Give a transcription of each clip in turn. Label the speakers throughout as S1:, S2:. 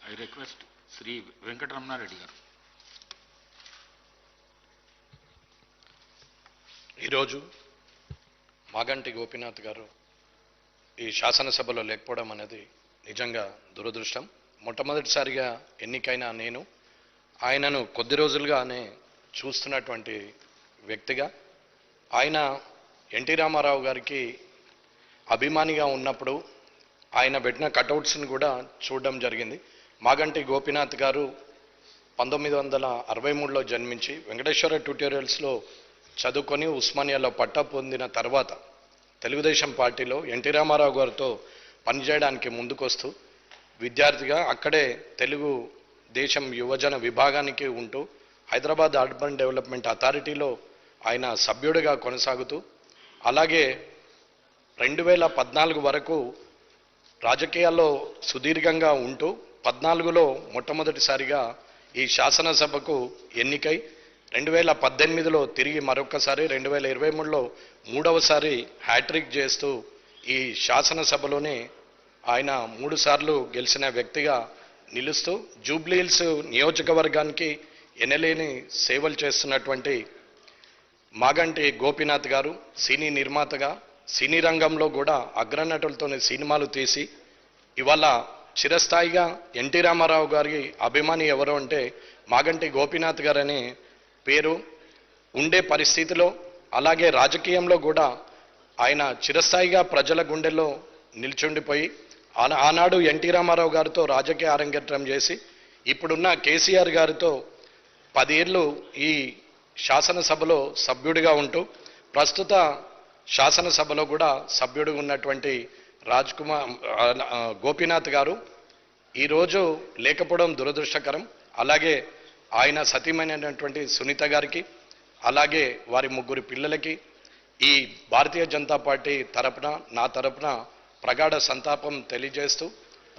S1: I request Sri Venkatramana Reddy garu.
S2: ఈరోజు మాగంటి గోపీనాథ్ గారు ఈ శాసనసభలో లేకపోవడం అనేది నిజంగా దురదృష్టం. మొట్టమొదటిసారిగా ఎన్నికైన నేను ఆయనను కొద్ది రోజులుగానే చూస్తున్నటువంటి వ్యక్తిగా, ఆయన ఎన్టీ రామారావు గారికి అభిమానిగా ఉన్నప్పుడు ఆయన పెట్టిన కటౌట్స్ని కూడా చూడడం జరిగింది. మాగంటి గోపీనాథ్ గారు 1963లో జన్మించి వెంకటేశ్వర ట్యూటోరియల్స్లో చదువుకొని ఉస్మానియాలో పట్టా పొందిన తర్వాత తెలుగుదేశం పార్టీలో ఎన్టీ రామారావు గారితో పనిచేయడానికి ముందుకొస్తూ విద్యార్థిగా అక్కడే తెలుగు దేశం యువజన విభాగానికి ఉంటూ హైదరాబాద్ అర్బన్ డెవలప్మెంట్ అథారిటీలో ఆయన సభ్యుడిగా కొనసాగుతూ, అలాగే 2014 వరకు రాజకీయాల్లో సుదీర్ఘంగా ఉంటూ 14లో మొట్టమొదటిసారిగా ఈ శాసనసభకు ఎన్నికై 2018లో తిరిగి మరొకసారి 2023లో మూడవసారి హ్యాట్రిక్ చేస్తూ ఈ శాసనసభలోనే ఆయన 3 సార్లు గెలిచిన వ్యక్తిగా నిలుస్తూ జూబ్లీహిల్స్ నియోజకవర్గానికి ఎనలేని సేవలు చేస్తున్నటువంటి మాగంటి గోపీనాథ్ గారు సినీ నిర్మాతగా, సినీ రంగంలో కూడా అగ్రనటులతోనే సినిమాలు తీసి ఇవాళ చిరస్థాయిగా ఎన్టీ రామారావు గారి అభిమాని ఎవరు అంటే మాగంటి గోపీనాథ్ గారనే పేరు ఉండే పరిస్థితిలో, అలాగే రాజకీయంలో కూడా ఆయన చిరస్థాయిగా ప్రజల గుండెల్లో నిల్చుండిపోయి ఆనాడు ఎన్టీ రామారావు గారితో రాజకీయ అరంగేట్రం చేసి ఇప్పుడున్న కేసీఆర్ గారితో 10 ఏళ్ళు ఈ శాసనసభలో సభ్యుడిగా ఉంటూ ప్రస్తుత శాసనసభలో కూడా సభ్యుడిగా ఉన్నటువంటి గోపీనాథ్ గారు ఈరోజు లేకపోవడం దురదృష్టకరం. అలాగే ఆయన సతీమైనటువంటి సునీత గారికి, అలాగే వారి 3 పిల్లలకి ఈ భారతీయ జనతా పార్టీ తరపున, నా తరపున ప్రగాఢ సంతాపం తెలియజేస్తూ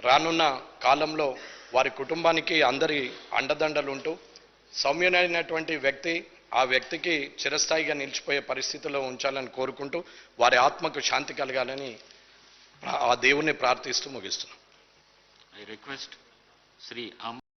S2: రానున్న కాలంలో వారి కుటుంబానికి అందరి అండదండలు ఉంటూ సౌమ్యునైనటువంటి వ్యక్తి, ఆ వ్యక్తికి చిరస్థాయిగా నిలిచిపోయే పరిస్థితిలో ఉంచాలని కోరుకుంటూ వారి ఆత్మకు శాంతి కలగాలని ఆ దేవుణ్ణి ప్రార్థిస్తూ ముగిస్తున్నాం.
S1: I request Sri